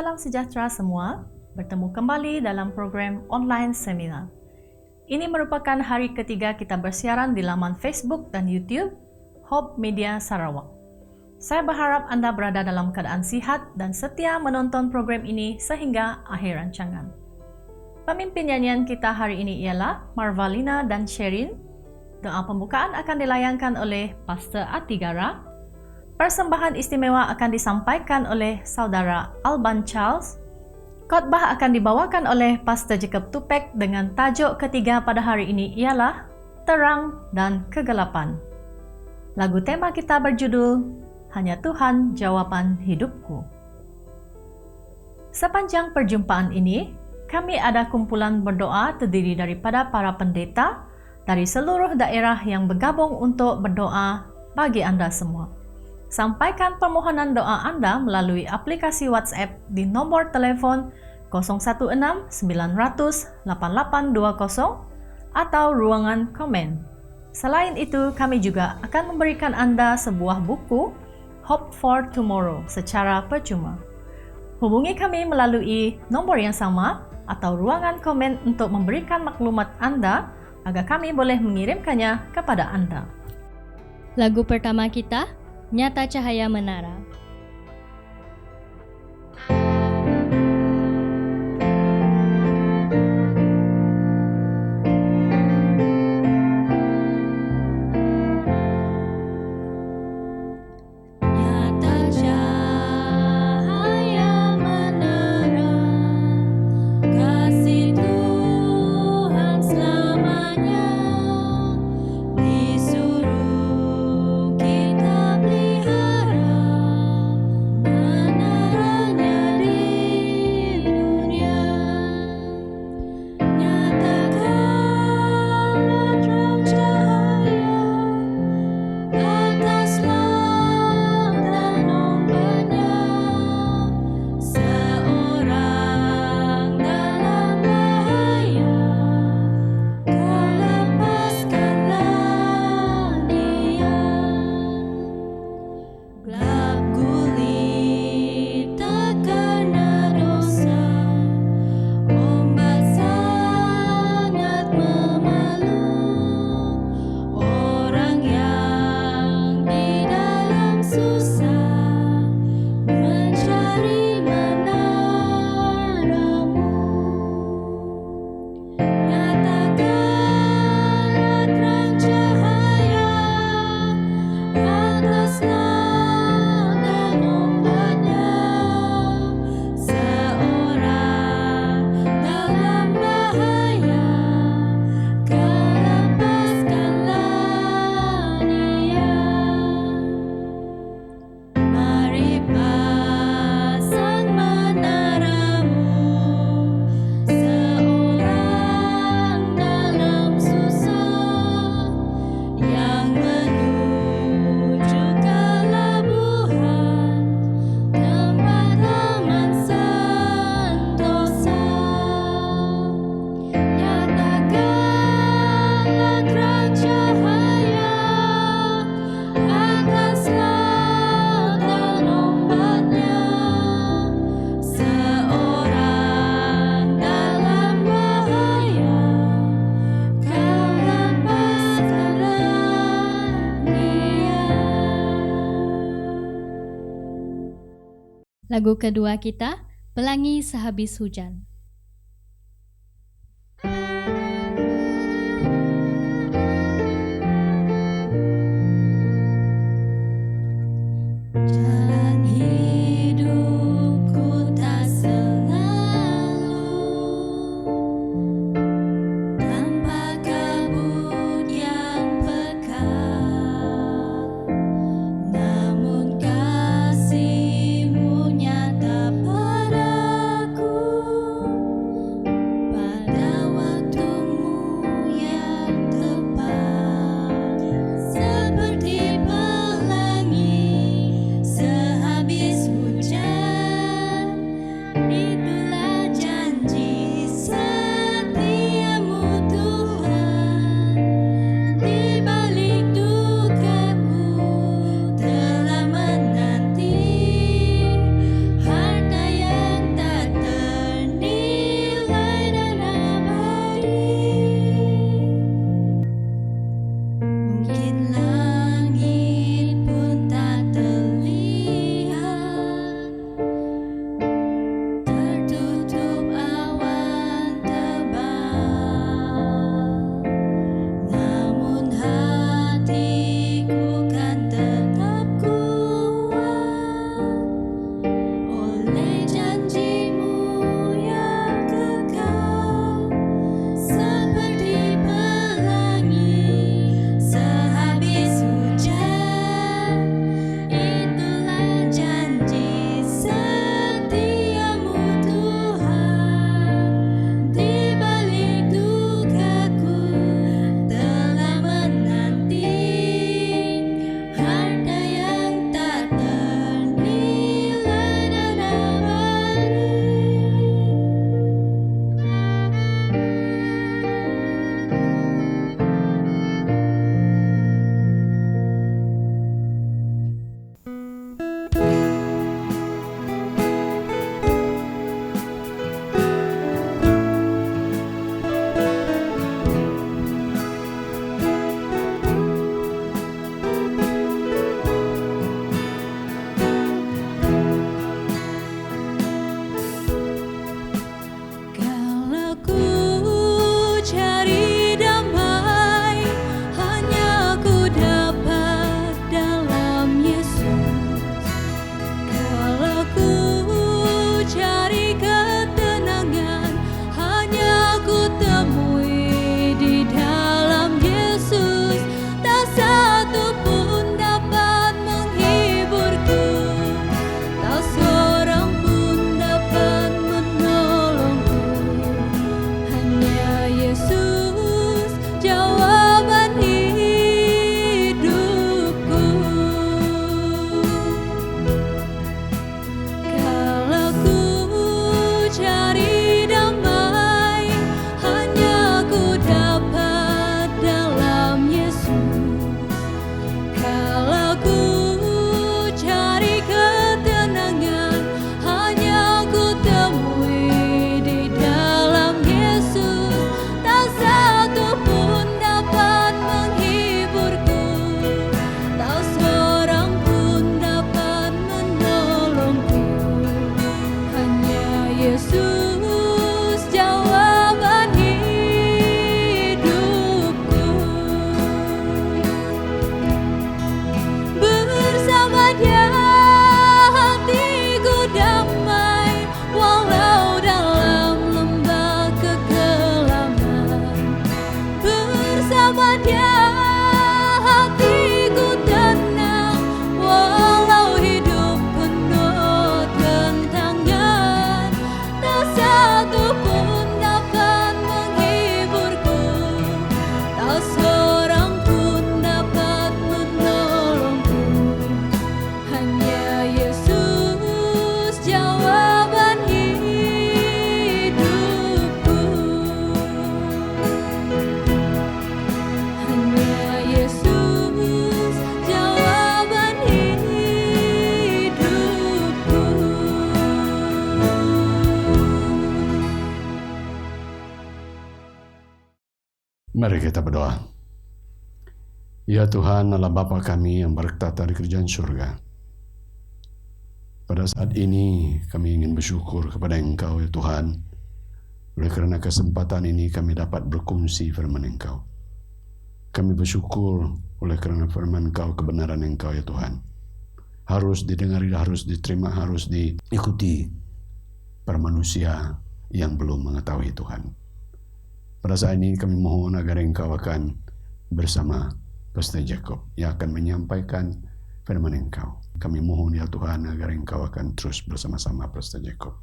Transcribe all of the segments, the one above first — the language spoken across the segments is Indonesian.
Salam sejahtera semua, bertemu kembali dalam program online seminar. Ini merupakan hari ketiga kita bersiaran di laman Facebook dan YouTube Hope Media Sarawak. Saya berharap Anda berada dalam keadaan sihat dan setia menonton program ini sehingga akhir rancangan. Pemimpin nyanyian kita hari ini ialah Marvalina dan Sherin. Doa pembukaan akan dilayangkan oleh Pastor Atigara. Persembahan istimewa akan disampaikan oleh Saudara Alban Charles. Khotbah akan dibawakan oleh Pastor Jacob Tupek dengan tajuk ketiga pada hari ini ialah Terang dan Kegelapan. Lagu tema kita berjudul Hanya Tuhan Jawaban Hidupku. Sepanjang perjumpaan ini, kami ada kumpulan berdoa terdiri daripada para pendeta dari seluruh daerah yang bergabung untuk berdoa bagi Anda semua. Sampaikan permohonan doa Anda melalui aplikasi WhatsApp di nomor telefon 016 900 8820 atau ruangan komen. Selain itu, kami juga akan memberikan Anda sebuah buku Hope for Tomorrow secara percuma. Hubungi kami melalui nomor yang sama atau ruangan komen untuk memberikan maklumat Anda agar kami boleh mengirimkannya kepada Anda. Lagu pertama kita, Nyata Cahaya Menara. Lagu kedua kita, Pelangi Sehabis Hujan. Padaku Dia hatiku tenang, walau hidup penuh tantangan, tak satu pun dapat menghiburku, tak seorang pun dapat menolongku. Hanya Yesus jawaban hidupku. Hanya Yesus jawaban hidupku. Mari kita berdoa. Ya Tuhan, Allah Bapa kami yang bertata di kerajaan surga. Pada saat ini kami ingin bersyukur kepada Engkau ya Tuhan. Oleh kerana kesempatan ini kami dapat berkongsi firman Engkau. Kami bersyukur oleh kerana firman Engkau, kebenaran Engkau ya Tuhan. Harus didengari, harus diterima, harus diikuti para manusia yang belum mengetahui Tuhan. Pada saat ini kami mohon agar Engkau akan bersama Pastor Jacob yang akan menyampaikan firman Engkau. Kami mohon ya Tuhan agar Engkau akan terus bersama-sama Pastor Jacob.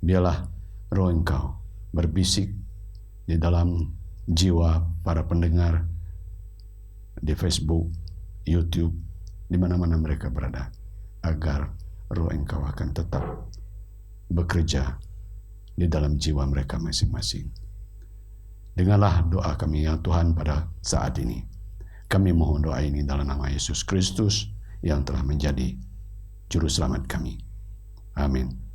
Biarlah roh Engkau berbisik di dalam jiwa para pendengar di Facebook, YouTube, di mana-mana mereka berada, agar roh Engkau akan tetap bekerja di dalam jiwa mereka masing-masing. Dengarlah doa kami ya Tuhan pada saat ini. Kami mohon doa ini dalam nama Yesus Kristus yang telah menjadi Juru Selamat kami. Amin.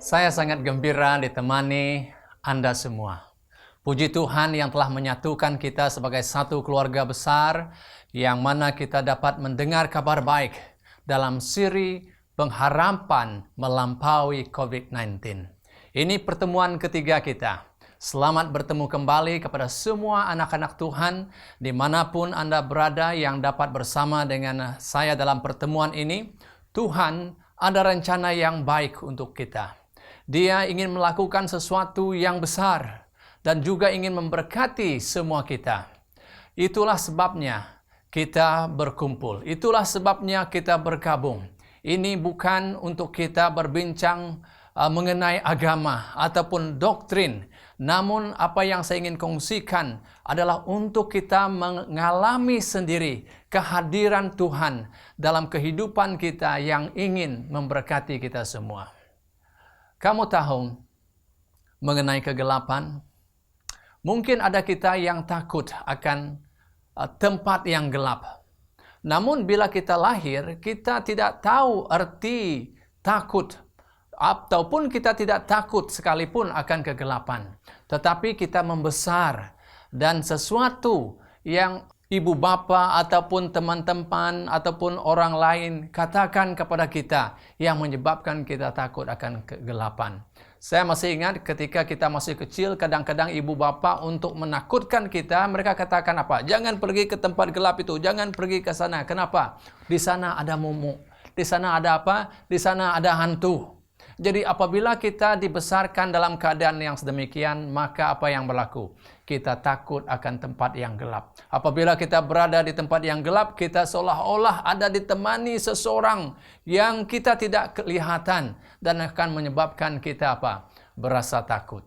Saya sangat gembira ditemani Anda semua. Puji Tuhan yang telah menyatukan kita sebagai satu keluarga besar, yang mana kita dapat mendengar kabar baik dalam siri pengharapan melampaui COVID-19. Ini pertemuan ketiga kita. Selamat bertemu kembali kepada semua anak-anak Tuhan, dimanapun Anda berada yang dapat bersama dengan saya dalam pertemuan ini. Tuhan ada rencana yang baik untuk kita. Dia ingin melakukan sesuatu yang besar dan juga ingin memberkati semua kita. Itulah sebabnya kita berkumpul. Itulah sebabnya kita bergabung. Ini bukan untuk kita berbincang mengenai agama ataupun doktrin. Namun apa yang saya ingin kongsikan adalah untuk kita mengalami sendiri kehadiran Tuhan dalam kehidupan kita yang ingin memberkati kita semua. Kamu tahu mengenai kegelapan? Mungkin ada kita yang takut akan tempat yang gelap. Namun bila kita lahir, kita tidak tahu arti takut. Ataupun kita tidak takut sekalipun akan kegelapan. Tetapi kita membesar dan sesuatu yang ibu bapa ataupun teman-teman ataupun orang lain katakan kepada kita yang menyebabkan kita takut akan kegelapan. Saya masih ingat ketika kita masih kecil, kadang-kadang ibu bapa untuk menakutkan kita, mereka katakan apa? Jangan pergi ke tempat gelap itu, jangan pergi ke sana. Kenapa? Di sana ada momok. Di sana ada apa? Di sana ada hantu. Jadi apabila kita dibesarkan dalam keadaan yang sedemikian, maka apa yang berlaku? Kita takut akan tempat yang gelap. Apabila kita berada di tempat yang gelap, kita seolah-olah ada ditemani seseorang yang kita tidak kelihatan dan akan menyebabkan kita apa? Berasa takut.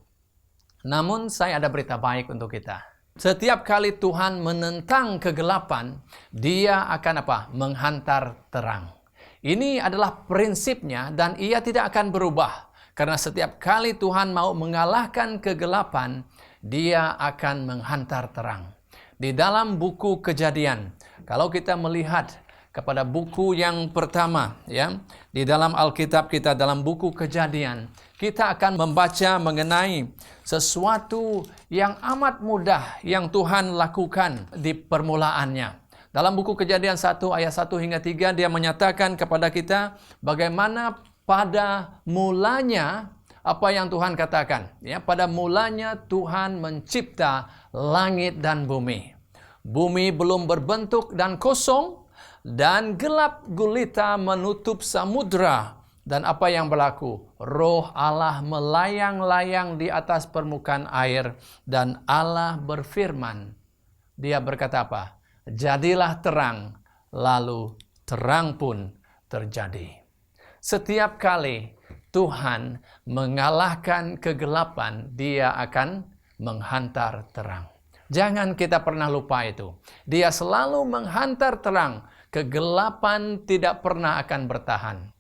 Namun saya ada berita baik untuk kita. Setiap kali Tuhan menentang kegelapan, Dia akan apa? Menghantar terang. Ini adalah prinsipnya dan ia tidak akan berubah. Karena setiap kali Tuhan mau mengalahkan kegelapan, Dia akan menghantar terang. Di dalam buku Kejadian, kalau kita melihat kepada buku yang pertama, ya, di dalam Alkitab kita, dalam buku Kejadian, kita akan membaca mengenai sesuatu yang amat mudah yang Tuhan lakukan di permulaannya. Dalam buku Kejadian 1 ayat 1 hingga 3 dia menyatakan kepada kita bagaimana pada mulanya apa yang Tuhan katakan. Ya, pada mulanya Tuhan mencipta langit dan bumi. Bumi belum berbentuk dan kosong dan gelap gulita menutup samudra. Dan apa yang berlaku? Roh Allah melayang-layang di atas permukaan air dan Allah berfirman. Dia berkata apa? Jadilah terang, lalu terang pun terjadi. Setiap kali Tuhan mengalahkan kegelapan, Dia akan menghantar terang. Jangan kita pernah lupa itu. Dia selalu menghantar terang. Kegelapan tidak pernah akan bertahan.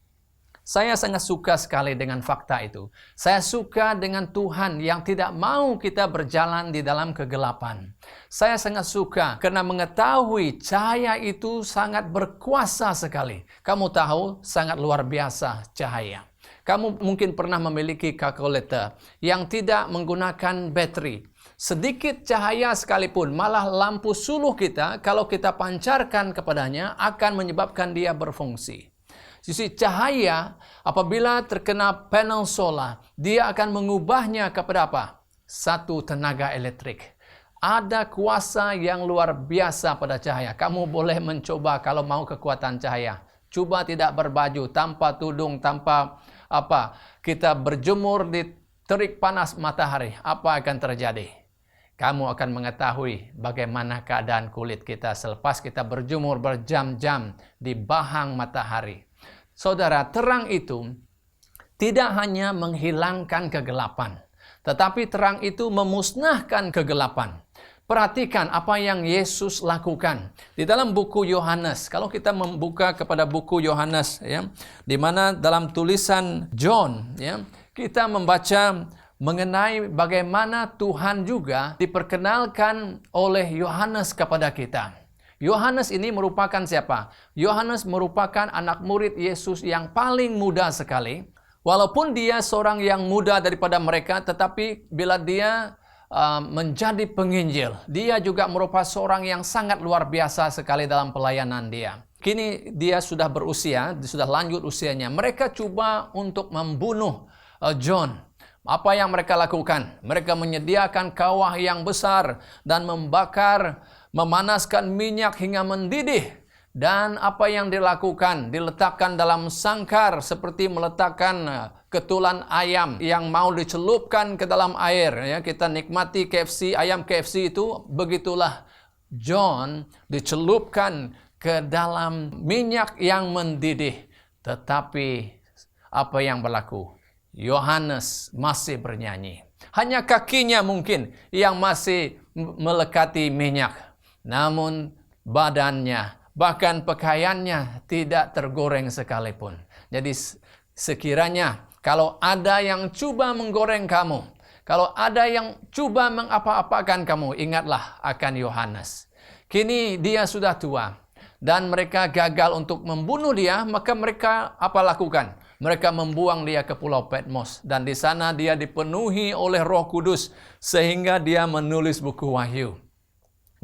Saya sangat suka sekali dengan fakta itu. Saya suka dengan Tuhan yang tidak mau kita berjalan di dalam kegelapan. Saya sangat suka karena mengetahui cahaya itu sangat berkuasa sekali. Kamu tahu, sangat luar biasa cahaya. Kamu mungkin pernah memiliki kalkulator yang tidak menggunakan baterai. Sedikit cahaya sekalipun, malah lampu suluh kita, kalau kita pancarkan kepadanya, akan menyebabkan dia berfungsi. Sisi cahaya apabila terkena panel solar, dia akan mengubahnya kepada apa? Satu tenaga elektrik. Ada kuasa yang luar biasa pada cahaya. Kamu boleh mencoba kalau mau kekuatan cahaya. Coba tidak berbaju, tanpa tudung, tanpa apa? Kita berjemur di terik panas matahari. Apa akan terjadi? Kamu akan mengetahui bagaimana keadaan kulit kita selepas kita berjemur berjam-jam di bahang matahari. Saudara, terang itu tidak hanya menghilangkan kegelapan, tetapi terang itu memusnahkan kegelapan. Perhatikan apa yang Yesus lakukan. Di dalam buku Yohanes, kalau kita membuka kepada buku Yohanes, ya, di mana dalam tulisan John, ya, kita membaca mengenai bagaimana Tuhan juga diperkenalkan oleh Yohanes kepada kita. Yohanes ini merupakan siapa? Yohanes merupakan anak murid Yesus yang paling muda sekali. Walaupun dia seorang yang muda daripada mereka, tetapi bila dia menjadi penginjil, dia juga merupakan seorang yang sangat luar biasa sekali dalam pelayanan dia. Kini dia sudah berusia, sudah lanjut usianya. Mereka coba untuk membunuh John. Apa yang mereka lakukan? Mereka menyediakan kawah yang besar dan memanaskan minyak hingga mendidih. Dan apa yang dilakukan? Diletakkan dalam sangkar seperti meletakkan ketulan ayam yang mau dicelupkan ke dalam air. Ya, kita nikmati KFC, ayam KFC itu, begitulah John dicelupkan ke dalam minyak yang mendidih. Tetapi apa yang berlaku? Yohanes masih bernyanyi. Hanya kakinya mungkin yang masih melekati minyak. Namun badannya, bahkan pakaiannya tidak tergoreng sekalipun. Jadi sekiranya kalau ada yang coba menggoreng kamu, kalau ada yang coba mengapa-apakan kamu, ingatlah akan Yohanes. Kini dia sudah tua dan mereka gagal untuk membunuh dia, maka mereka apa lakukan? Mereka membuang dia ke Pulau Patmos dan di sana dia dipenuhi oleh Roh Kudus sehingga dia menulis buku Wahyu.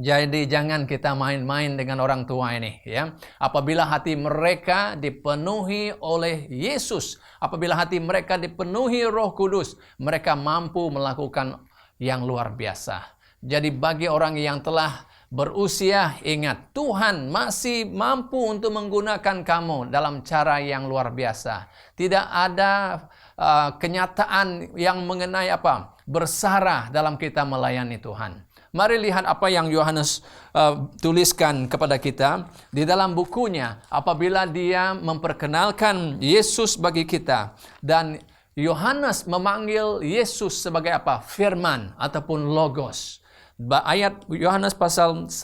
Jadi jangan kita main-main dengan orang tua ini, ya. Apabila hati mereka dipenuhi oleh Yesus, apabila hati mereka dipenuhi Roh Kudus, mereka mampu melakukan yang luar biasa. Jadi bagi orang yang telah berusia, ingat, Tuhan masih mampu untuk menggunakan kamu dalam cara yang luar biasa. Tidak ada kenyataan yang mengenai bersara dalam kita melayani Tuhan. Mari lihat apa yang Yohanes tuliskan kepada kita di dalam bukunya apabila dia memperkenalkan Yesus bagi kita. Dan Yohanes memanggil Yesus sebagai apa? Firman ataupun Logos. Ayat Yohanes pasal 1,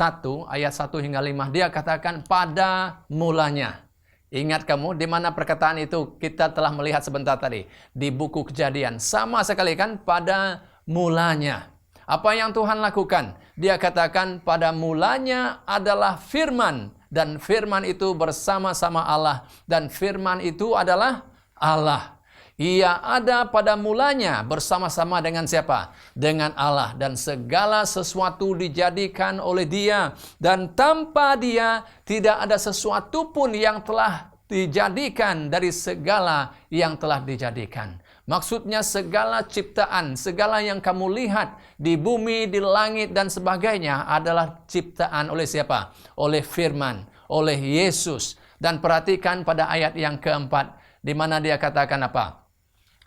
ayat 1 hingga 5, dia katakan pada mulanya. Ingat kamu di mana perkataan itu kita telah melihat sebentar tadi di buku Kejadian. Sama sekali kan, pada mulanya. Apa yang Tuhan lakukan? Dia katakan pada mulanya adalah firman. Dan firman itu bersama-sama Allah. Dan firman itu adalah Allah. Ia ada pada mulanya bersama-sama dengan siapa? Dengan Allah. Dan segala sesuatu dijadikan oleh Dia. Dan tanpa Dia tidak ada sesuatu pun yang telah dijadikan dari segala yang telah dijadikan. Maksudnya segala ciptaan, segala yang kamu lihat di bumi, di langit dan sebagainya adalah ciptaan oleh siapa? Oleh firman, oleh Yesus. Dan perhatikan pada ayat yang keempat, di mana dia katakan apa?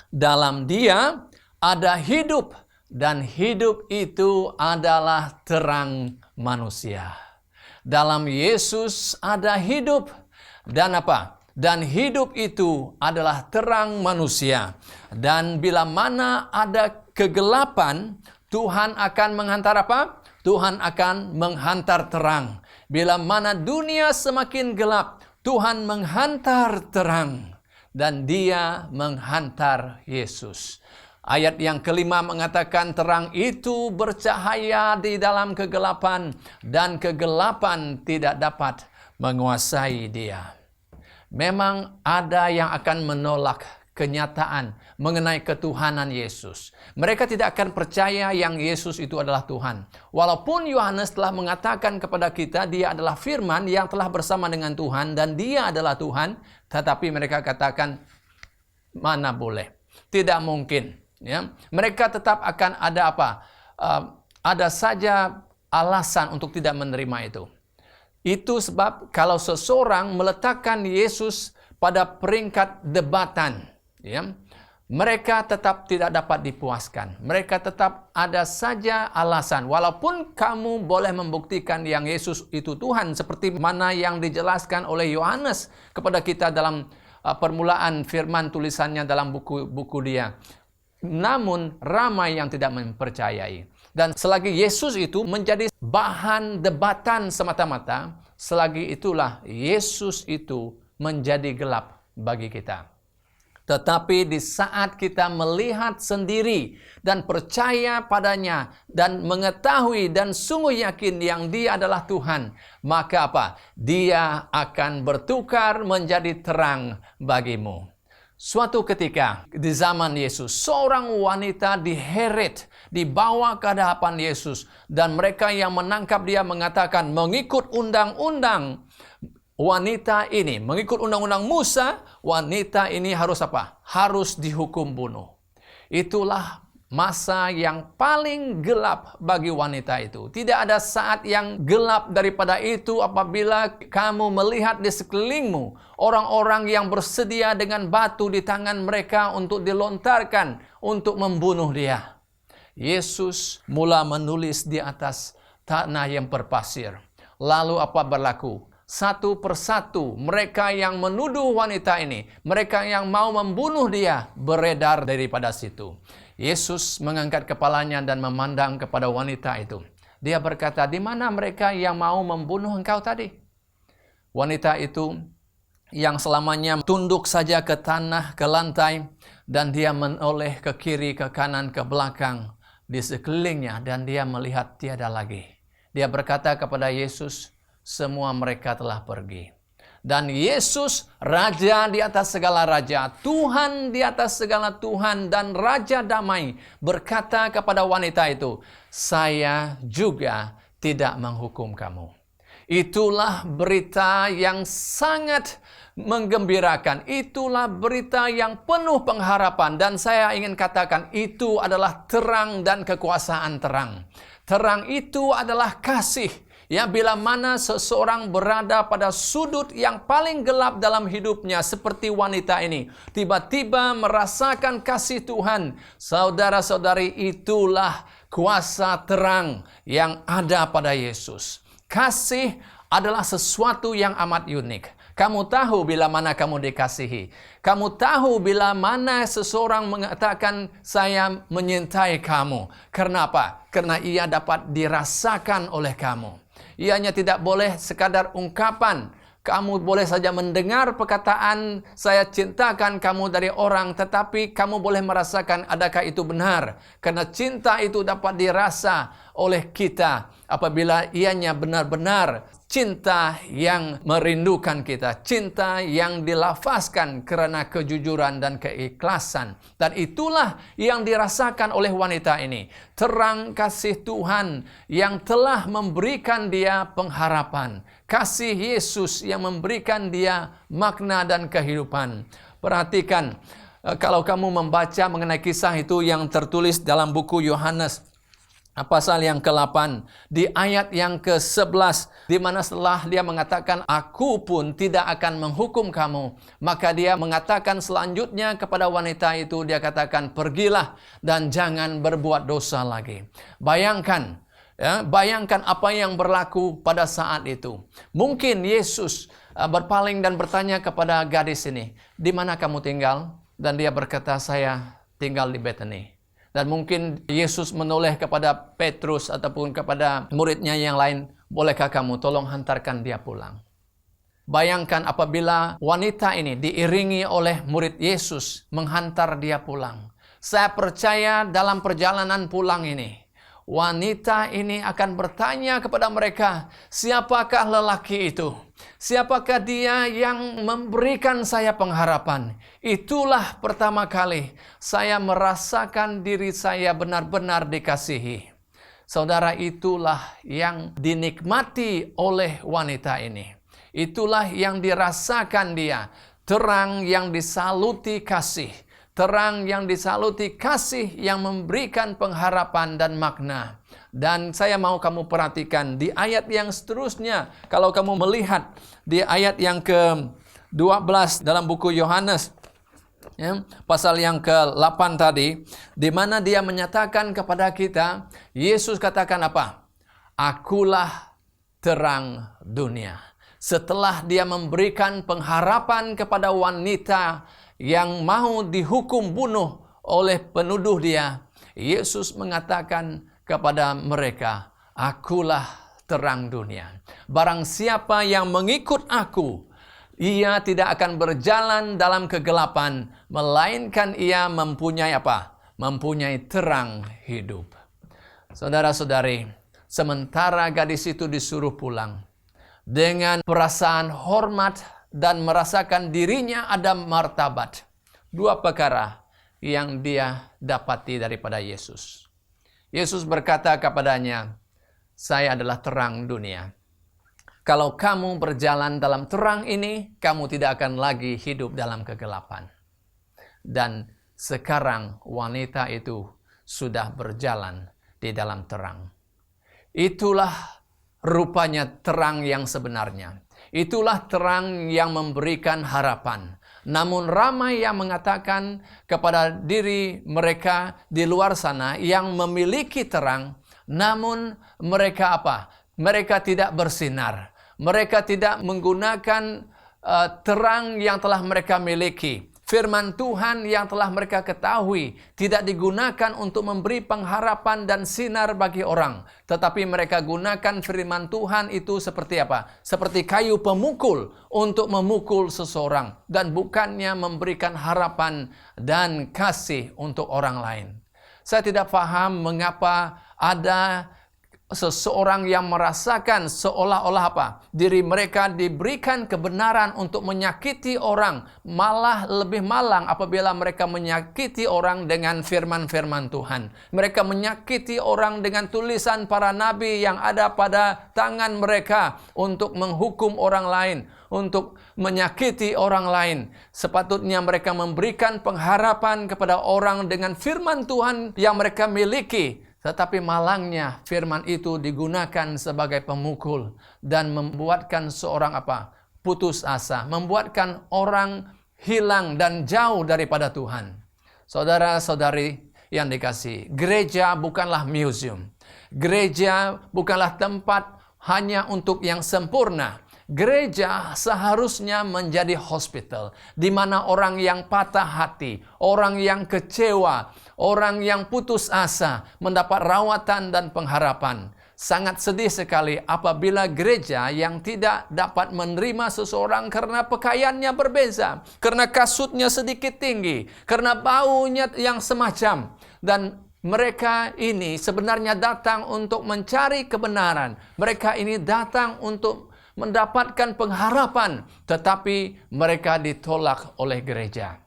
Dalam Dia ada hidup, dan hidup itu adalah terang manusia. Dalam Yesus ada hidup, dan apa? Dan hidup itu adalah terang manusia. Dan bila mana ada kegelapan, Tuhan akan menghantar apa? Tuhan akan menghantar terang. Bila mana dunia semakin gelap, Tuhan menghantar terang. Dan Dia menghantar Yesus. Ayat yang kelima mengatakan terang itu bercahaya di dalam kegelapan. Dan kegelapan tidak dapat menguasai Dia. Memang ada yang akan menolak kenyataan mengenai ketuhanan Yesus. Mereka tidak akan percaya yang Yesus itu adalah Tuhan. Walaupun Yohanes telah mengatakan kepada kita dia adalah firman yang telah bersama dengan Tuhan dan Dia adalah Tuhan, tetapi mereka katakan mana boleh. Tidak mungkin. Ya. Mereka tetap akan ada apa? Ada saja alasan untuk tidak menerima itu. Itu sebab kalau seseorang meletakkan Yesus pada peringkat debatan, ya, mereka tetap tidak dapat dipuaskan. Mereka tetap ada saja alasan. Walaupun kamu boleh membuktikan yang Yesus itu Tuhan, seperti mana yang dijelaskan oleh Yohanes kepada kita dalam permulaan firman tulisannya dalam buku dia. Namun ramai yang tidak mempercayai. Dan selagi Yesus itu menjadi bahan debatan semata-mata, selagi itulah Yesus itu menjadi gelap bagi kita. Tetapi di saat kita melihat sendiri dan percaya padanya dan mengetahui dan sungguh yakin yang Dia adalah Tuhan, maka apa? Dia akan bertukar menjadi terang bagimu. Suatu ketika di zaman Yesus, seorang wanita diheret, dibawa ke hadapan Yesus. Dan mereka yang menangkap dia mengatakan, mengikut undang-undang wanita ini, mengikut undang-undang Musa, wanita ini harus apa? Harus dihukum bunuh. Itulah masa yang paling gelap bagi wanita itu. Tidak ada saat yang gelap daripada itu apabila kamu melihat di sekelilingmu orang-orang yang bersedia dengan batu di tangan mereka untuk dilontarkan untuk membunuh dia. Yesus mula menulis di atas tanah yang berpasir. Lalu apa berlaku? Satu persatu mereka yang menuduh wanita ini, mereka yang mau membunuh dia, beredar daripada situ. Yesus mengangkat kepalanya dan memandang kepada wanita itu. Dia berkata, di mana mereka yang mau membunuh engkau tadi? Wanita itu yang selamanya tunduk saja ke tanah, ke lantai, dan dia menoleh ke kiri, ke kanan, ke belakang, di sekelilingnya, dan dia melihat tiada lagi. Dia berkata kepada Yesus, semua mereka telah pergi. Dan Yesus, Raja di atas segala raja, Tuhan di atas segala Tuhan, dan Raja damai, berkata kepada wanita itu, saya juga tidak menghukum kamu. Itulah berita yang sangat menggembirakan. Itulah berita yang penuh pengharapan. Dan saya ingin katakan, itu adalah terang dan kekuasaan terang. Terang itu adalah kasih. Ya, bila mana seseorang berada pada sudut yang paling gelap dalam hidupnya, seperti wanita ini, tiba-tiba merasakan kasih Tuhan. Saudara-saudari, itulah kuasa terang yang ada pada Yesus. Kasih adalah sesuatu yang amat unik. Kamu tahu bila mana kamu dikasihi. Kamu tahu bila mana seseorang mengatakan, saya menyintai kamu. Karena apa? Karena ia dapat dirasakan oleh kamu. Ianya tidak boleh sekadar ungkapan. Kamu boleh saja mendengar perkataan, saya cintakan kamu dari orang, tetapi kamu boleh merasakan adakah itu benar. Karena cinta itu dapat dirasa oleh kita apabila ianya benar-benar cinta yang merindukan kita, cinta yang dilafazkan karena kejujuran dan keikhlasan. Dan itulah yang dirasakan oleh wanita ini. Terang kasih Tuhan yang telah memberikan dia pengharapan. Kasih Yesus yang memberikan dia makna dan kehidupan. Perhatikan, kalau kamu membaca mengenai kisah itu yang tertulis dalam buku Yohanes, pasal yang ke-8, di ayat yang ke-11, di mana setelah dia mengatakan, aku pun tidak akan menghukum kamu, maka dia mengatakan selanjutnya kepada wanita itu, dia katakan, pergilah dan jangan berbuat dosa lagi. Bayangkan, ya, bayangkan apa yang berlaku pada saat itu. Mungkin Yesus berpaling dan bertanya kepada gadis ini, di mana kamu tinggal? Dan dia berkata, saya tinggal di Bethany. Dan mungkin Yesus menoleh kepada Petrus ataupun kepada muridnya yang lain, bolehkah kamu tolong hantarkan dia pulang? Bayangkan apabila wanita ini diiringi oleh murid Yesus menghantar dia pulang. Saya percaya dalam perjalanan pulang ini, wanita ini akan bertanya kepada mereka, siapakah lelaki itu? Siapakah dia yang memberikan saya pengharapan? Itulah pertama kali saya merasakan diri saya benar-benar dikasihi. Saudara, itulah yang dinikmati oleh wanita ini. Itulah yang dirasakan dia. Terang yang disaluti kasih. Terang yang disaluti kasih yang memberikan pengharapan dan makna. Dan saya mau kamu perhatikan di ayat yang seterusnya. Kalau kamu melihat di ayat yang ke-12 dalam buku Yohanes, ya, pasal yang ke-8 tadi, di mana dia menyatakan kepada kita, Yesus katakan apa? Akulah terang dunia. Setelah dia memberikan pengharapan kepada wanita yang mau dihukum bunuh oleh penuduh dia, Yesus mengatakan kepada mereka, akulah terang dunia. Barang siapa yang mengikut aku, ia tidak akan berjalan dalam kegelapan, melainkan ia mempunyai apa? Mempunyai terang hidup. Saudara-saudari, sementara gadis itu disuruh pulang dengan perasaan hormat dan merasakan dirinya ada martabat, dua perkara yang dia dapati daripada Yesus. Yesus berkata kepadanya, "Saya adalah terang dunia. Kalau kamu berjalan dalam terang ini, kamu tidak akan lagi hidup dalam kegelapan." Dan sekarang wanita itu sudah berjalan di dalam terang. Itulah rupanya terang yang sebenarnya. Itulah terang yang memberikan harapan. Namun ramai yang mengatakan kepada diri mereka di luar sana yang memiliki terang, namun mereka apa? Mereka tidak bersinar. Mereka tidak menggunakan terang yang telah mereka miliki. Firman Tuhan yang telah mereka ketahui tidak digunakan untuk memberi pengharapan dan sinar bagi orang. Tetapi mereka gunakan firman Tuhan itu seperti apa? Seperti kayu pemukul untuk memukul seseorang. Dan bukannya memberikan harapan dan kasih untuk orang lain. Saya tidak paham mengapa ada seseorang yang merasakan seolah-olah apa? Diri mereka diberikan kebenaran untuk menyakiti orang. Malah lebih malang apabila mereka menyakiti orang dengan firman-firman Tuhan. Mereka menyakiti orang dengan tulisan para nabi yang ada pada tangan mereka untuk menghukum orang lain, untuk menyakiti orang lain. Sepatutnya mereka memberikan pengharapan kepada orang dengan firman Tuhan yang mereka miliki. Tetapi malangnya firman itu digunakan sebagai pemukul dan membuatkan seorang apa? Putus asa, membuatkan orang hilang dan jauh daripada Tuhan. Saudara-saudari yang dikasihi, gereja bukanlah museum. Gereja bukanlah tempat hanya untuk yang sempurna. Gereja seharusnya menjadi hospital, di mana orang yang patah hati, orang yang kecewa, orang yang putus asa mendapat rawatan dan pengharapan. Sangat sedih sekali apabila gereja yang tidak dapat menerima seseorang karena pakaiannya berbeza, karena kasutnya sedikit tinggi, karena baunya yang semacam. Dan mereka ini sebenarnya datang untuk mencari kebenaran. Mereka ini datang untuk mendapatkan pengharapan, tetapi mereka ditolak oleh gereja.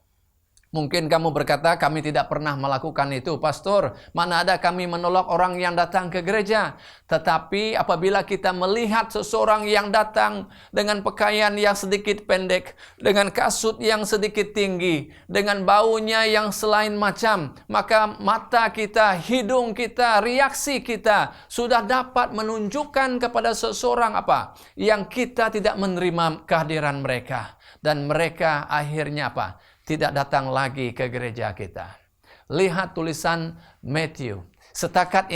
Mungkin kamu berkata, kami tidak pernah melakukan itu, Pastor. Mana ada kami menolak orang yang datang ke gereja. Tetapi apabila kita melihat seseorang yang datang dengan pakaian yang sedikit pendek, dengan kasut yang sedikit tinggi, dengan baunya yang selain macam, maka mata kita, hidung kita, reaksi kita sudah dapat menunjukkan kepada seseorang apa? Yang kita tidak menerima kehadiran mereka. Dan mereka akhirnya apa? Tidak datang lagi ke gereja kita. Lihat tulisan Matthew. Setakat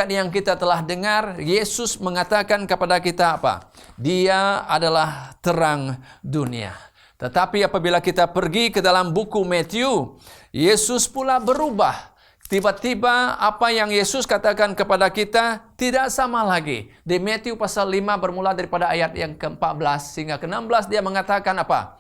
yang kita telah dengar, Yesus mengatakan kepada kita apa? Dia adalah terang dunia. Tetapi apabila kita pergi ke dalam buku Matthew, Yesus pula berubah. Tiba-tiba apa yang Yesus katakan kepada kita tidak sama lagi. Di Matthew pasal 5 bermula daripada ayat yang ke-14 hingga ke-16 dia mengatakan apa?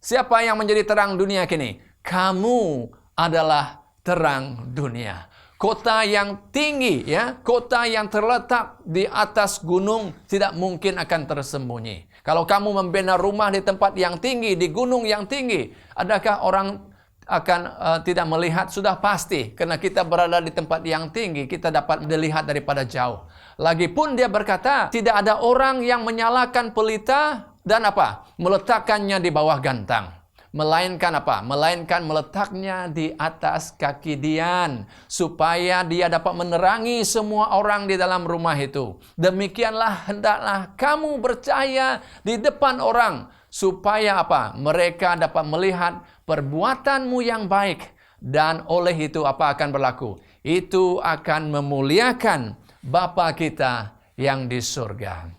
Siapa yang menjadi terang dunia kini? Kamu adalah terang dunia. Kota yang tinggi, ya, kota yang terletak di atas gunung tidak mungkin akan tersembunyi. Kalau kamu membina rumah di tempat yang tinggi, di gunung yang tinggi, adakah orang akan tidak melihat? Sudah pasti, karena kita berada di tempat yang tinggi, kita dapat dilihat daripada jauh. Lagipun dia berkata, tidak ada orang yang menyalakan pelita dan apa? Meletakkannya di bawah gantang. Melainkan apa? Melainkan meletaknya di atas kaki Dian, supaya dia dapat menerangi semua orang di dalam rumah itu. Demikianlah hendaklah kamu percaya di depan orang, supaya apa? Mereka dapat melihat perbuatanmu yang baik. Dan oleh itu apa akan berlaku? Itu akan memuliakan Bapa kita yang di surga.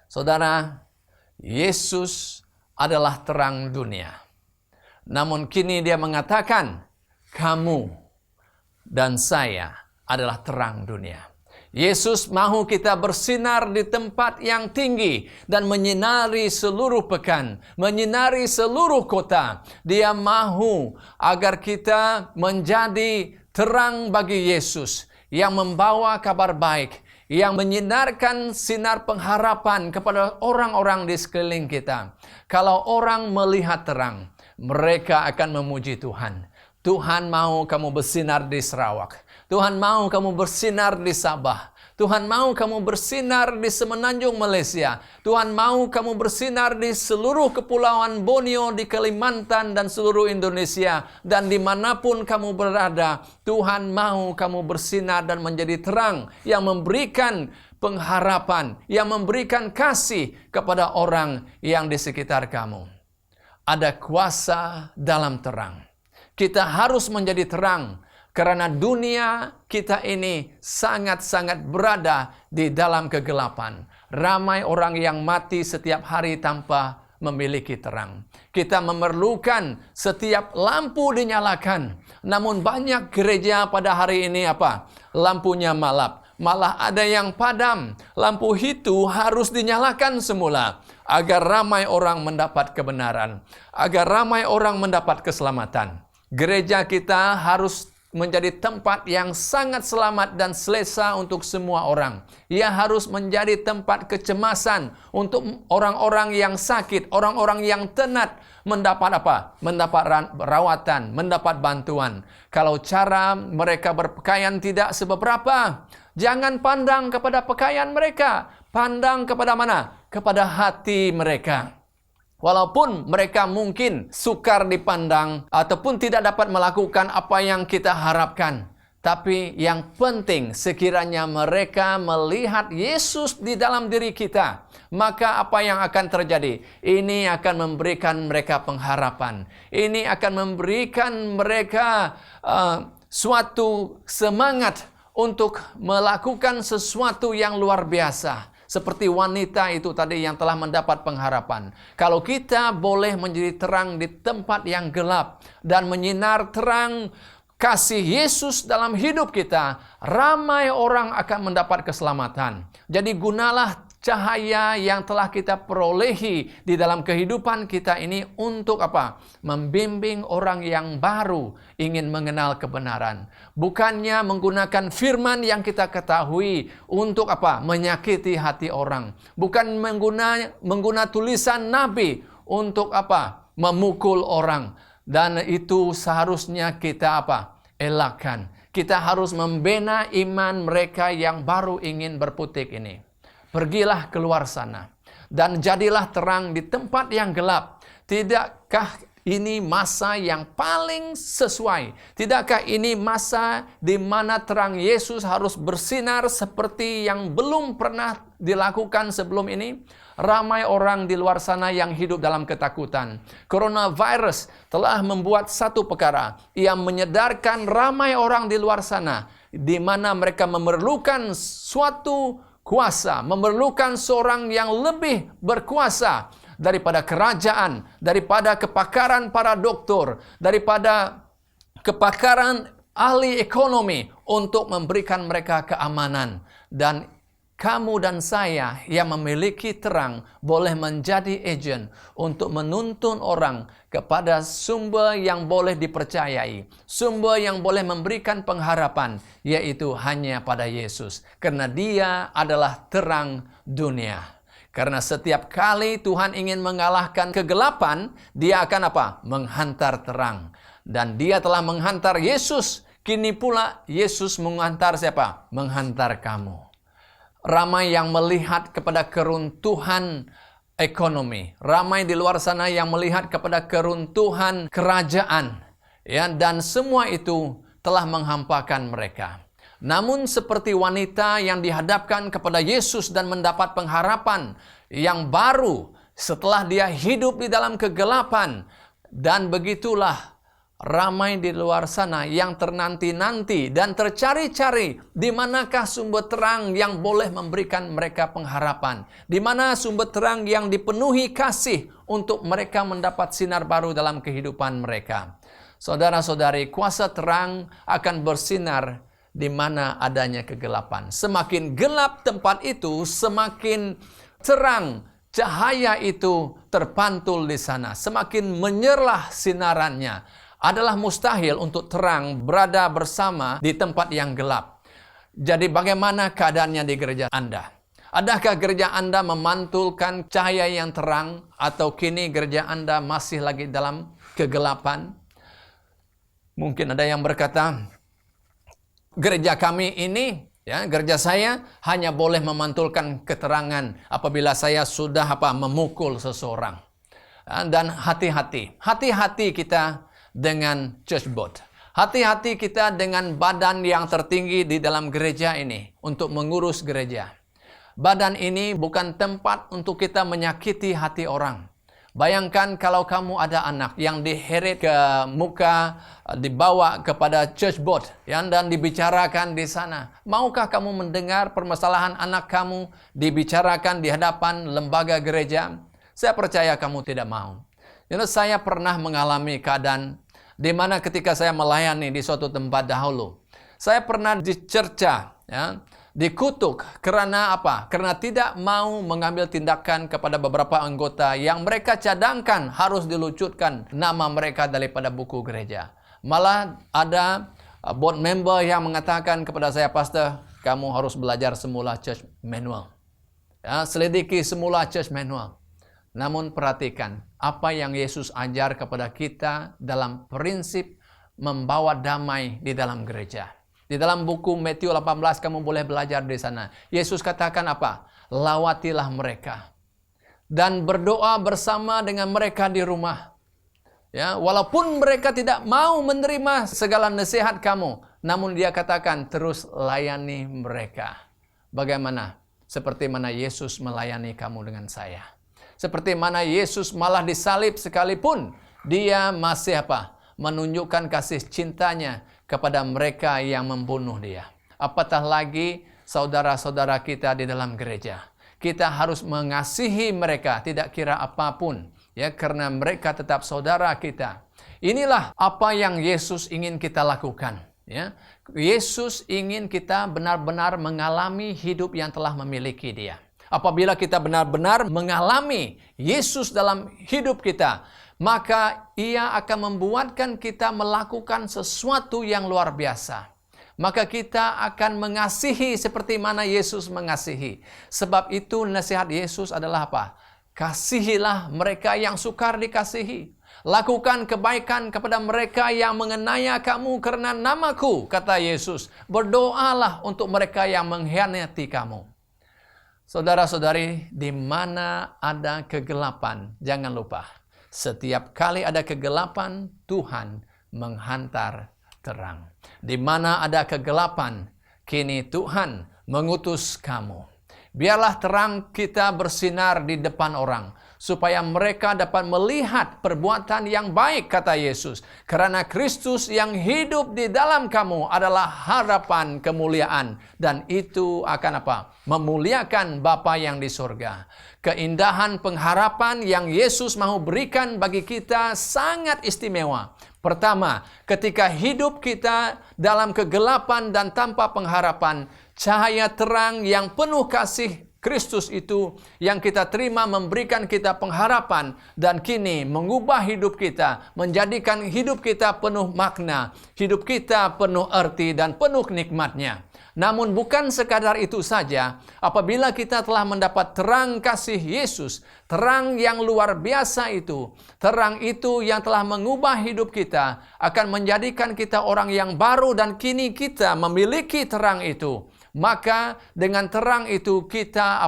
Saudara, Yesus adalah terang dunia. Namun kini dia mengatakan, kamu dan saya adalah terang dunia. Yesus mahu kita bersinar di tempat yang tinggi dan menyinari seluruh pekan, menyinari seluruh kota. Dia mahu agar kita menjadi terang bagi Yesus yang membawa kabar baik, yang menyinarkan sinar pengharapan kepada orang-orang di sekeliling kita. Kalau orang melihat terang, mereka akan memuji Tuhan. Tuhan mau kamu bersinar di Sarawak. Tuhan mau kamu bersinar di Sabah. Tuhan mau kamu bersinar di semenanjung Malaysia. Tuhan mau kamu bersinar di seluruh kepulauan Borneo, di Kalimantan, dan seluruh Indonesia. Dan dimanapun kamu berada, Tuhan mau kamu bersinar dan menjadi terang yang memberikan pengharapan, yang memberikan kasih kepada orang yang di sekitar kamu. Ada kuasa dalam terang. Kita harus menjadi terang. Karena dunia kita ini sangat-sangat berada di dalam kegelapan. Ramai orang yang mati setiap hari tanpa memiliki terang. Kita memerlukan setiap lampu dinyalakan. Namun banyak gereja pada hari ini lampunya malap. Malah ada yang padam. Lampu itu harus dinyalakan semula. Agar ramai orang mendapat kebenaran. Agar ramai orang mendapat keselamatan. Gereja kita harus menjadi tempat yang sangat selamat dan selesa untuk semua orang. Ia harus menjadi tempat kecemasan untuk orang-orang yang sakit, orang-orang yang tenat mendapat mendapat rawatan, mendapat bantuan. Kalau cara mereka berpakaian tidak seberapa, jangan pandang kepada pakaian mereka, pandang kepada mana? Kepada hati mereka. Walaupun mereka mungkin sukar dipandang ataupun tidak dapat melakukan apa yang kita harapkan. Tapi yang penting sekiranya mereka melihat Yesus di dalam diri kita. Maka apa yang akan terjadi? Ini akan memberikan mereka pengharapan. Ini akan memberikan mereka suatu semangat untuk melakukan sesuatu yang luar biasa. Seperti wanita itu tadi yang telah mendapat pengharapan. Kalau kita boleh menjadi terang di tempat yang gelap dan menyinar terang kasih Yesus dalam hidup kita, ramai orang akan mendapat keselamatan. Jadi gunalah cahaya yang telah kita perolehi di dalam kehidupan kita ini untuk membimbing orang yang baru ingin mengenal kebenaran. Bukannya menggunakan firman yang kita ketahui untuk menyakiti hati orang. Bukan mengguna tulisan nabi untuk memukul orang. Dan itu seharusnya kita elakkan. Kita harus membina iman mereka yang baru ingin berputik ini. Pergilah keluar sana dan jadilah terang di tempat yang gelap. Tidakkah ini masa yang paling sesuai? Tidakkah ini masa di mana terang Yesus harus bersinar seperti yang belum pernah dilakukan sebelum ini? Ramai orang di luar sana yang hidup dalam ketakutan. Coronavirus telah membuat satu perkara. Ia menyedarkan ramai orang di luar sana di mana mereka memerlukan suatu kuasa, memerlukan seorang yang lebih berkuasa daripada kerajaan, daripada kepakaran para doktor, daripada kepakaran ahli ekonomi untuk memberikan mereka keamanan. Dan kamu dan saya yang memiliki terang boleh menjadi agen untuk menuntun orang kepada sumber yang boleh dipercayai, sumber yang boleh memberikan pengharapan, yaitu hanya pada Yesus. Karena Dia adalah terang dunia. Karena setiap kali Tuhan ingin mengalahkan kegelapan, Dia akan menghantar terang. Dan Dia telah menghantar Yesus. Kini pula Yesus menghantar siapa? Menghantar kamu. Ramai yang melihat kepada keruntuhan ekonomi. Ramai di luar sana yang melihat kepada keruntuhan kerajaan. Dan semua itu telah menghampakan mereka. Namun seperti wanita yang dihadapkan kepada Yesus dan mendapat pengharapan yang baru setelah dia hidup di dalam kegelapan. Dan begitulah ramai di luar sana yang ternanti-nanti dan tercari-cari di manakah sumber terang yang boleh memberikan mereka pengharapan. Di mana sumber terang yang dipenuhi kasih untuk mereka mendapat sinar baru dalam kehidupan mereka. Saudara-saudari, kuasa terang akan bersinar di mana adanya kegelapan. Semakin gelap tempat itu, semakin terang cahaya itu terpantul di sana. Semakin menyerlah sinarannya. Adalah mustahil untuk terang berada bersama di tempat yang gelap. Jadi bagaimana keadaannya di gereja Anda? Adakah gereja Anda memantulkan cahaya yang terang atau kini gereja Anda masih lagi dalam kegelapan? Mungkin ada yang berkata, gereja kami ini, gereja saya hanya boleh memantulkan keterangan apabila saya sudah memukul seseorang. Dan hati-hati kita dengan church board. Hati-hati kita dengan badan yang tertinggi di dalam gereja ini untuk mengurus gereja. Badan ini bukan tempat untuk kita menyakiti hati orang. Bayangkan kalau kamu ada anak yang diheret ke muka, dibawa kepada church board dan dibicarakan di sana. Maukah kamu mendengar permasalahan anak kamu dibicarakan di hadapan lembaga gereja? Saya percaya kamu tidak mau. Saya pernah mengalami keadaan di mana ketika saya melayani di suatu tempat dahulu, saya pernah dicerca, dikutuk karena apa? Karena tidak mau mengambil tindakan kepada beberapa anggota yang mereka cadangkan harus dilucutkan nama mereka daripada buku gereja. Malah ada board member yang mengatakan kepada saya, Pastor, kamu harus belajar semula church manual. Selidiki semula church manual. Namun perhatikan apa yang Yesus ajar kepada kita dalam prinsip membawa damai di dalam gereja. Di dalam buku Matius 18 kamu boleh belajar di sana. Yesus katakan apa? Lawatilah mereka dan berdoa bersama dengan mereka di rumah. Walaupun mereka tidak mau menerima segala nasihat kamu, namun dia katakan terus layani mereka. Bagaimana? Seperti mana Yesus melayani kamu dengan saya. Seperti mana Yesus malah disalib sekalipun dia masih menunjukkan kasih cintanya kepada mereka yang membunuh dia. Apatah lagi saudara-saudara kita di dalam gereja. Kita harus mengasihi mereka tidak kira apapun, karena mereka tetap saudara kita. Inilah apa yang Yesus ingin kita lakukan. Yesus ingin kita benar-benar mengalami hidup yang telah memiliki Dia. Apabila kita benar-benar mengalami Yesus dalam hidup kita, maka Ia akan membuatkan kita melakukan sesuatu yang luar biasa. Maka kita akan mengasihi seperti mana Yesus mengasihi. Sebab itu nasihat Yesus adalah apa? Kasihilah mereka yang sukar dikasihi. Lakukan kebaikan kepada mereka yang menganiaya kamu karena namaku, kata Yesus. Berdoalah untuk mereka yang mengkhianati kamu. Saudara-saudari, di mana ada kegelapan, jangan lupa. Setiap kali ada kegelapan, Tuhan menghantar terang. Di mana ada kegelapan, kini Tuhan mengutus kamu. Biarlah terang kita bersinar di depan orang, supaya mereka dapat melihat perbuatan yang baik, kata Yesus. Karena Kristus yang hidup di dalam kamu adalah harapan kemuliaan. Dan itu akan memuliakan Bapa yang di surga. Keindahan pengharapan yang Yesus mau berikan bagi kita sangat istimewa. Pertama, ketika hidup kita dalam kegelapan dan tanpa pengharapan, cahaya terang yang penuh kasih Kristus itu yang kita terima memberikan kita pengharapan dan kini mengubah hidup kita, menjadikan hidup kita penuh makna, hidup kita penuh arti dan penuh nikmatnya. Namun bukan sekadar itu saja, apabila kita telah mendapat terang kasih Yesus, terang yang luar biasa itu, terang itu yang telah mengubah hidup kita, akan menjadikan kita orang yang baru dan kini kita memiliki terang itu. Maka dengan terang itu kita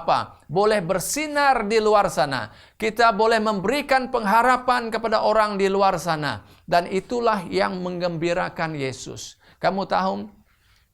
boleh bersinar di luar sana. Kita boleh memberikan pengharapan kepada orang di luar sana. Dan itulah yang menggembirakan Yesus. Kamu tahu,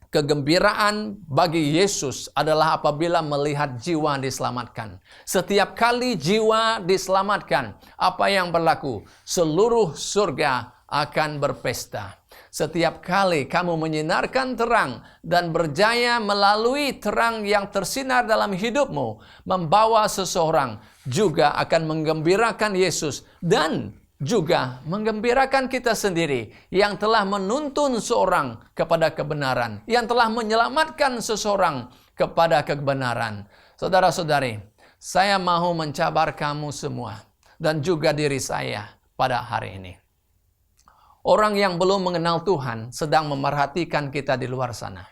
kegembiraan bagi Yesus adalah apabila melihat jiwa diselamatkan. Setiap kali jiwa diselamatkan, apa yang berlaku? Seluruh surga akan berpesta. Setiap kali kamu menyinarkan terang dan berjaya melalui terang yang tersinar dalam hidupmu, membawa seseorang juga akan menggembirakan Yesus dan juga menggembirakan kita sendiri yang telah menuntun seorang kepada kebenaran, yang telah menyelamatkan seseorang kepada kebenaran. Saudara-saudari, saya mau mencabar kamu semua dan juga diri saya pada hari ini. Orang yang belum mengenal Tuhan sedang memerhatikan kita di luar sana.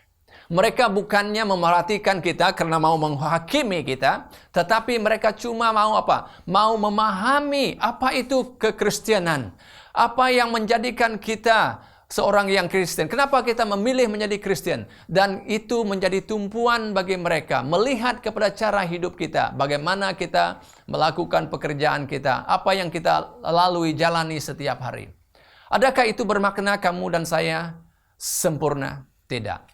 Mereka bukannya memerhatikan kita karena mau menghakimi kita, tetapi mereka cuma mau apa? Mau memahami apa itu kekristenan. Apa yang menjadikan kita seorang yang Kristen. Kenapa kita memilih menjadi Kristen? Dan itu menjadi tumpuan bagi mereka. Melihat kepada cara hidup kita. Bagaimana kita melakukan pekerjaan kita. Apa yang kita lalui, jalani setiap hari. Adakah itu bermakna kamu dan saya sempurna? Tidak.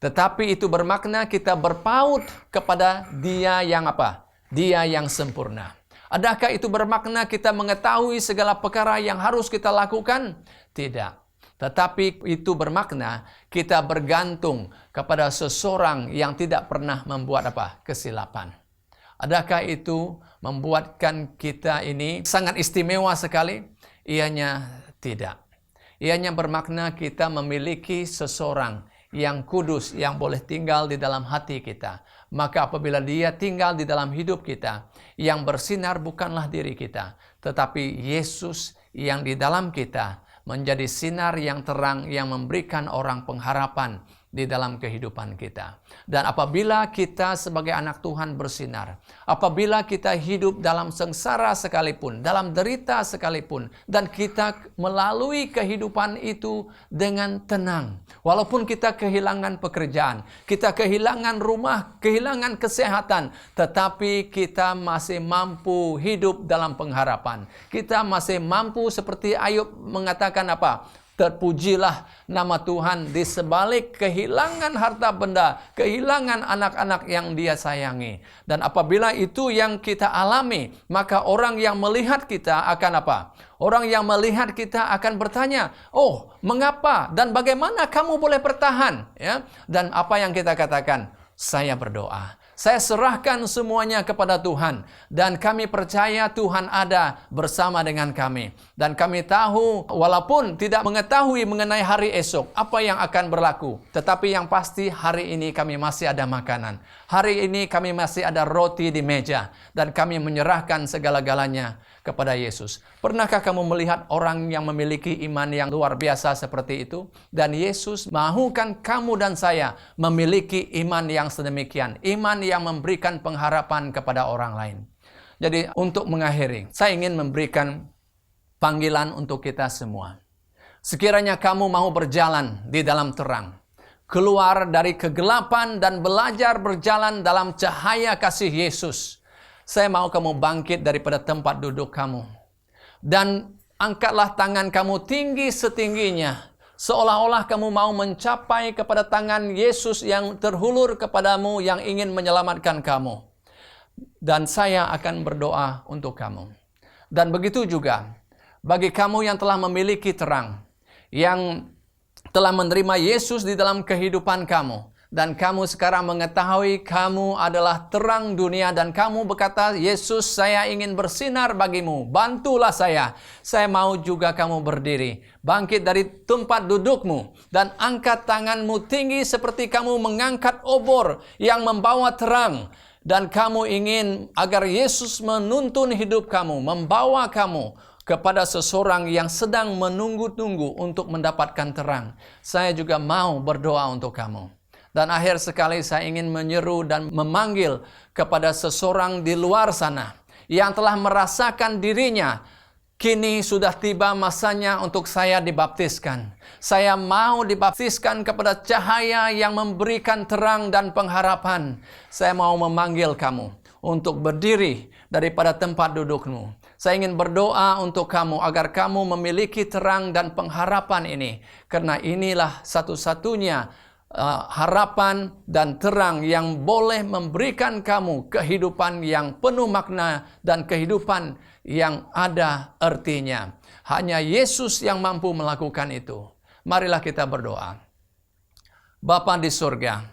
Tetapi itu bermakna kita berpaut kepada Dia yang apa? Dia yang sempurna. Adakah itu bermakna kita mengetahui segala perkara yang harus kita lakukan? Tidak. Tetapi itu bermakna kita bergantung kepada seseorang yang tidak pernah membuat apa? Kesilapan. Adakah itu membuatkan kita ini sangat istimewa sekali? Ianya tidak. Ianya bermakna kita memiliki seseorang yang kudus, yang boleh tinggal di dalam hati kita. Maka apabila Dia tinggal di dalam hidup kita, yang bersinar bukanlah diri kita, tetapi Yesus yang di dalam kita menjadi sinar yang terang yang memberikan orang pengharapan di dalam kehidupan kita. Dan apabila kita sebagai anak Tuhan bersinar, apabila kita hidup dalam sengsara sekalipun, dalam derita sekalipun, dan kita melalui kehidupan itu dengan tenang, walaupun kita kehilangan pekerjaan, kita kehilangan rumah, kehilangan kesehatan, tetapi kita masih mampu hidup dalam pengharapan. Kita masih mampu seperti Ayub mengatakan apa? Terpujilah nama Tuhan di sebalik kehilangan harta benda, kehilangan anak-anak yang Dia sayangi. Dan apabila itu yang kita alami, maka orang yang melihat kita akan apa? Orang yang melihat kita akan bertanya, "Oh, mengapa dan bagaimana kamu boleh bertahan?" Ya. Dan apa yang kita katakan? Saya berdoa. Saya serahkan semuanya kepada Tuhan. Dan kami percaya Tuhan ada bersama dengan kami. Dan kami tahu walaupun tidak mengetahui mengenai hari esok apa yang akan berlaku. Tetapi yang pasti hari ini kami masih ada makanan. Hari ini kami masih ada roti di meja. Dan kami menyerahkan segala-galanya kepada Yesus. Pernahkah kamu melihat orang yang memiliki iman yang luar biasa seperti itu? Dan Yesus mahukan kamu dan saya memiliki iman yang sedemikian. Iman yang memberikan pengharapan kepada orang lain. Jadi untuk mengakhiri, saya ingin memberikan panggilan untuk kita semua. Sekiranya kamu mau berjalan di dalam terang, keluar dari kegelapan dan belajar berjalan dalam cahaya kasih Yesus, saya mau kamu bangkit daripada tempat duduk kamu. Dan angkatlah tangan kamu tinggi setingginya. Seolah-olah kamu mau mencapai kepada tangan Yesus yang terhulur kepadamu, yang ingin menyelamatkan kamu. Dan saya akan berdoa untuk kamu. Dan begitu juga bagi kamu yang telah memiliki terang, yang telah menerima Yesus di dalam kehidupan kamu. Dan kamu sekarang mengetahui kamu adalah terang dunia. Dan kamu berkata, "Yesus, saya ingin bersinar bagimu. Bantulah saya. Saya mau juga kamu berdiri. Bangkit dari tempat dudukmu. Dan angkat tanganmu tinggi seperti kamu mengangkat obor yang membawa terang. Dan kamu ingin agar Yesus menuntun hidup kamu. Membawa kamu kepada seseorang yang sedang menunggu-tunggu untuk mendapatkan terang. Saya juga mau berdoa untuk kamu. Dan akhir sekali saya ingin menyeru dan memanggil kepada seseorang di luar sana yang telah merasakan dirinya, kini sudah tiba masanya untuk saya dibaptiskan. Saya mau dibaptiskan kepada cahaya yang memberikan terang dan pengharapan. Saya mau memanggil kamu untuk berdiri daripada tempat dudukmu. Saya ingin berdoa untuk kamu agar kamu memiliki terang dan pengharapan ini. Karena inilah satu-satunya harapan dan terang yang boleh memberikan kamu kehidupan yang penuh makna dan kehidupan yang ada artinya. Hanya Yesus yang mampu melakukan itu. Marilah kita berdoa. Bapa di surga,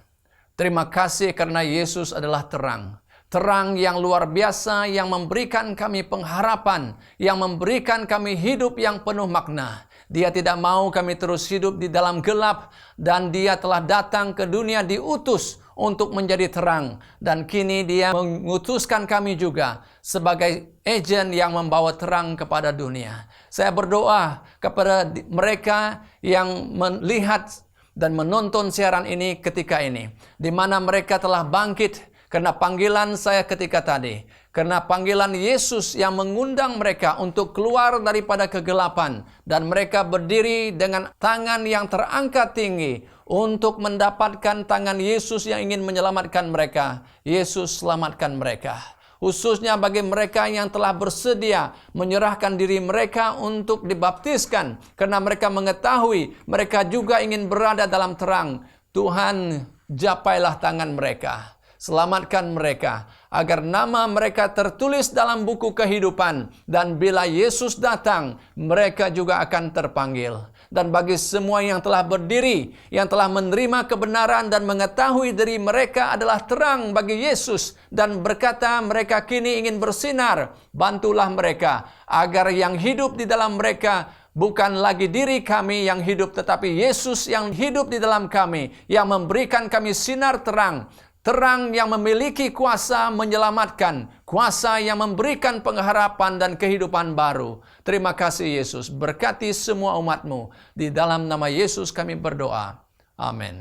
terima kasih karena Yesus adalah terang. Terang yang luar biasa yang memberikan kami pengharapan, yang memberikan kami hidup yang penuh makna. Dia tidak mau kami terus hidup di dalam gelap, dan Dia telah datang ke dunia diutus untuk menjadi terang. Dan kini Dia mengutuskan kami juga sebagai agen yang membawa terang kepada dunia. Saya berdoa kepada mereka yang melihat dan menonton siaran ini ketika ini, di mana mereka telah bangkit karena panggilan saya ketika tadi, karena panggilan Yesus yang mengundang mereka untuk keluar daripada kegelapan, dan mereka berdiri dengan tangan yang terangkat tinggi untuk mendapatkan tangan Yesus yang ingin menyelamatkan mereka. Yesus selamatkan mereka. Khususnya bagi mereka yang telah bersedia menyerahkan diri mereka untuk dibaptiskan, karena mereka mengetahui mereka juga ingin berada dalam terang. Tuhan, japailah tangan mereka. Selamatkan mereka, agar nama mereka tertulis dalam buku kehidupan, dan bila Yesus datang, mereka juga akan terpanggil. Dan bagi semua yang telah berdiri, yang telah menerima kebenaran dan mengetahui diri mereka adalah terang bagi Yesus, dan berkata mereka kini ingin bersinar, bantulah mereka, agar yang hidup di dalam mereka bukan lagi diri kami yang hidup, tetapi Yesus yang hidup di dalam kami, yang memberikan kami sinar terang. Terang yang memiliki kuasa menyelamatkan, kuasa yang memberikan pengharapan dan kehidupan baru. Terima kasih Yesus, berkati semua umat-Mu. Di dalam nama Yesus kami berdoa. Amin.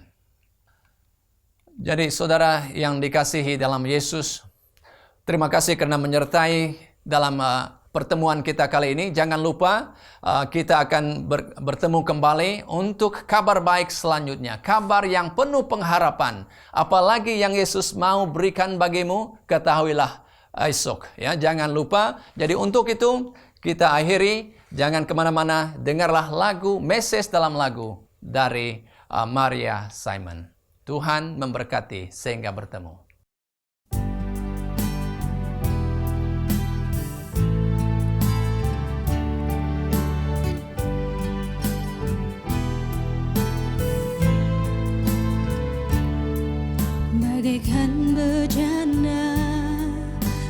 Jadi saudara yang dikasihi dalam Yesus, terima kasih karena menyertai dalam pertemuan kita kali ini. Jangan lupa kita akan bertemu kembali untuk kabar baik selanjutnya. Kabar yang penuh pengharapan. Apalagi yang Yesus mau berikan bagimu, ketahuilah esok. Ya, jangan lupa. Jadi untuk itu kita akhiri. Jangan kemana-mana. Dengarlah lagu, message dalam lagu dari Maria Simon. Tuhan memberkati sehingga bertemu. Bagaikan bejana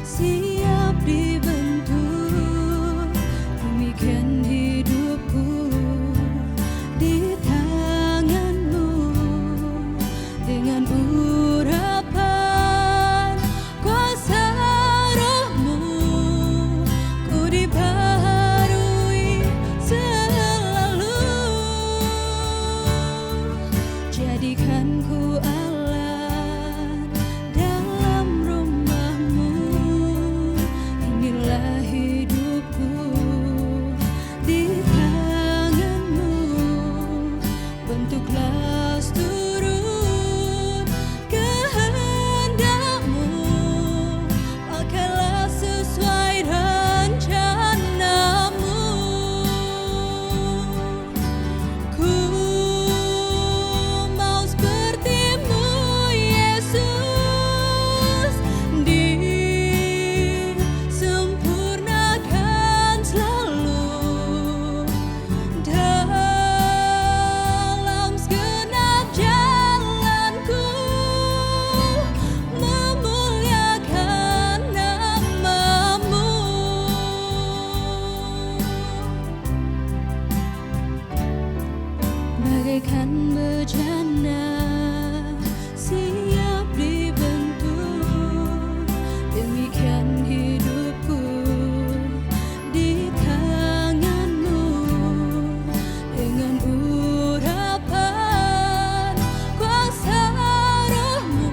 siap dibentuk, demikian hidupku di tangan-Mu. Dengan urapan kuasa Roh-Mu, ku dibaharui selalu. Jadikan ku bagaikan bejana siap dibentuk, demikian hidupku di tangan-Mu. Dengan urapan kuasa Roh-Mu,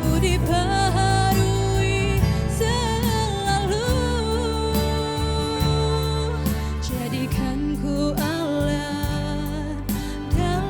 ku dibaharui selalu. Jadikan ku Allah dalam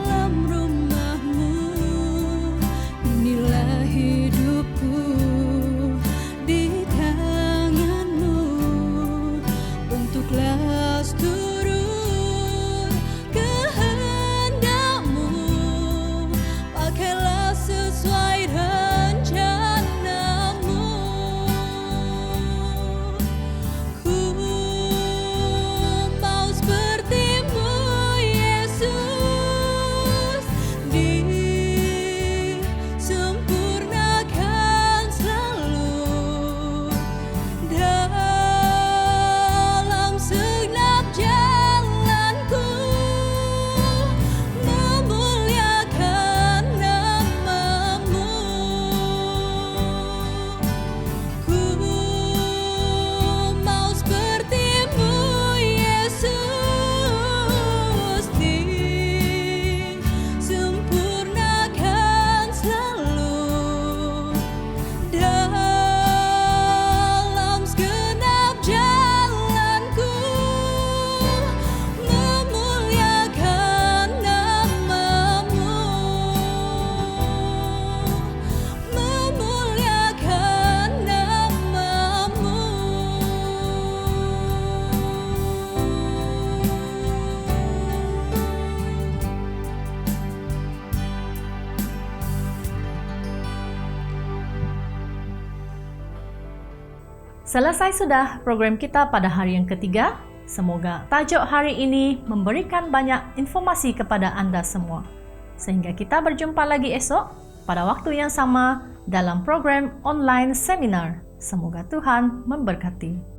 Selesai sudah program kita pada hari yang ketiga. Semoga tajuk hari ini memberikan banyak informasi kepada Anda semua. Sehingga kita berjumpa lagi esok pada waktu yang sama dalam program online seminar. Semoga Tuhan memberkati.